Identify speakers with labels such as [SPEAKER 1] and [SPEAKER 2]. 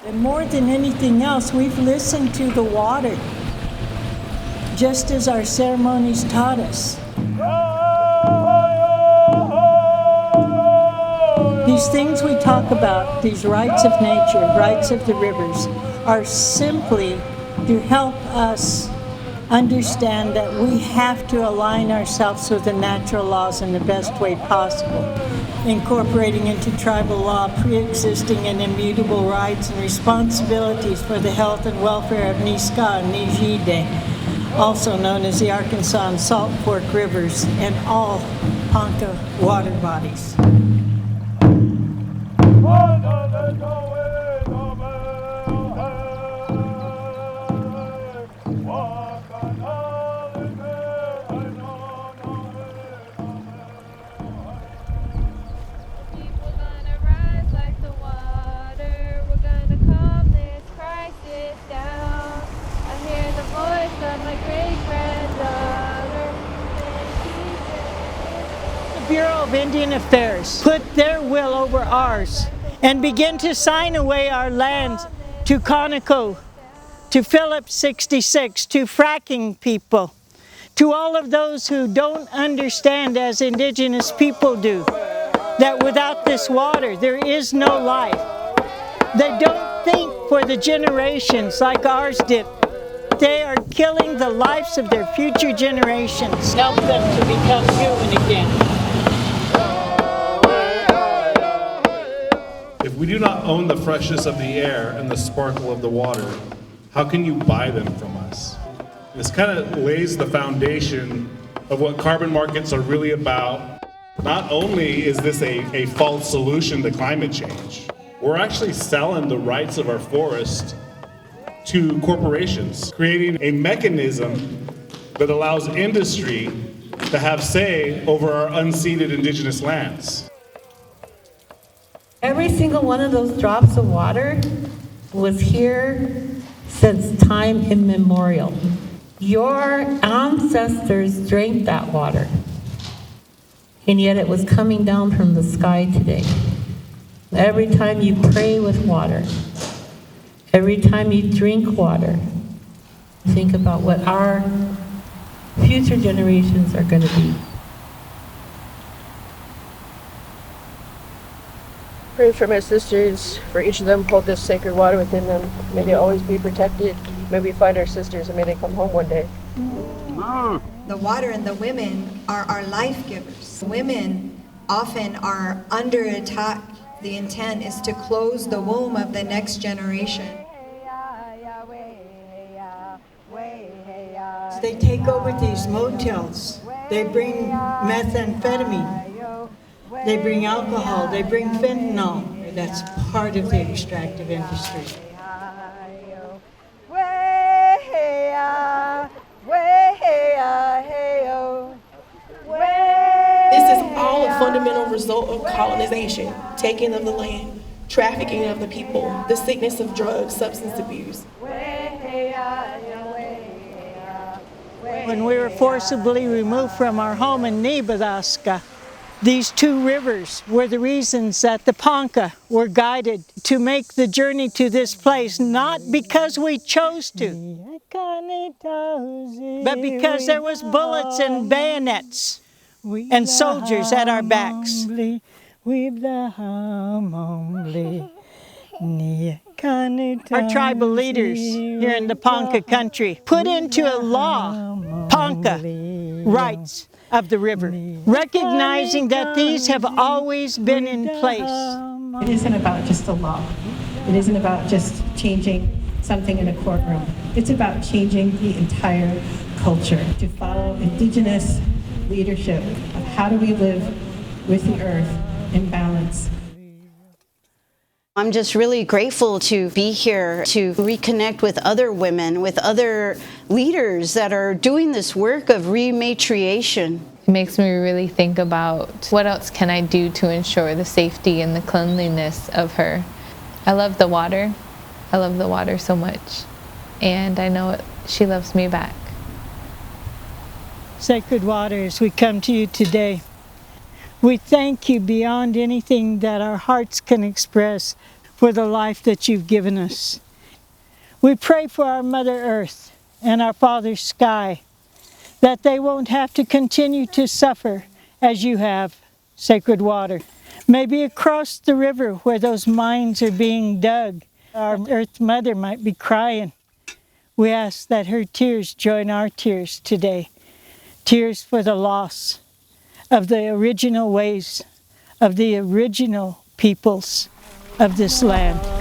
[SPEAKER 1] And more than anything else, we've listened to the water, just as our ceremonies taught us. These things we talk about, these rights of nature, rights of the rivers, are simply to help us understand that we have to align ourselves with the natural laws in the best way possible, incorporating into tribal law pre-existing and immutable rights and responsibilities for the health and welfare of Niska and Nijide, also known as the Arkansas and Salt Fork Rivers, and all Ponca water bodies. Bureau of Indian Affairs put their will over ours and begin to sign away our lands to Conoco, to Phillips 66, to fracking people, to all of those who don't understand as indigenous people do, that without this water there is no life. They don't think for the generations like ours did. They are killing the lives of their future generations. Help them to become human again.
[SPEAKER 2] If we do not own the freshness of the air and the sparkle of the water, how can you buy them from us? This kind of lays the foundation of what carbon markets are really about. Not only is this a false solution to climate change, we're actually selling the rights of our forest to corporations, creating a mechanism that allows industry to have say over our unceded indigenous lands.
[SPEAKER 3] Every single one of those drops of water was here since time immemorial. Your ancestors drank that water, and yet it was coming down from the sky today. Every time you pray with water, every time you drink water, think about what our future generations are going to be.
[SPEAKER 4] Pray for my sisters, for each of them hold this sacred water within them. May they always be protected. May we find our sisters and may they come home one day.
[SPEAKER 5] The water and the women are our life givers. Women often are under attack. The intent is to close the womb of the next generation.
[SPEAKER 1] They take over these motels. They bring methamphetamine. They bring alcohol, they bring fentanyl. That's part of the extractive industry.
[SPEAKER 6] This is all a fundamental result of colonization, taking of the land, trafficking of the people, the sickness of drugs, substance abuse.
[SPEAKER 1] When we were forcibly removed from our home in Nebraska, these two rivers were the reasons that the Ponca were guided to make the journey to this place, not because we chose to, but because there was bullets and bayonets and soldiers at our backs. Our tribal leaders here in the Ponca country put into a law Ponca rights of the river, recognizing that these have always been in place.
[SPEAKER 3] It isn't about just a law. It isn't about just changing something in a courtroom. It's about changing the entire culture to follow indigenous leadership of how do we live with the earth in balance.
[SPEAKER 7] I'm just really grateful to be here to reconnect with other women, with other leaders that are doing this work of rematriation.
[SPEAKER 8] It makes me really think about what else can I do to ensure the safety and the cleanliness of her. I love the water. I love the water so much. And I know she loves me back.
[SPEAKER 1] Sacred waters, we come to you today. We thank you beyond anything that our hearts can express. for the life that you've given us. We pray for our Mother Earth and our Father Sky, that they won't have to continue to suffer as you have, sacred water. Maybe across the river where those mines are being dug, our Earth Mother might be crying. We ask that her tears join our tears today. Tears for the loss of the original ways of the original peoples of this land.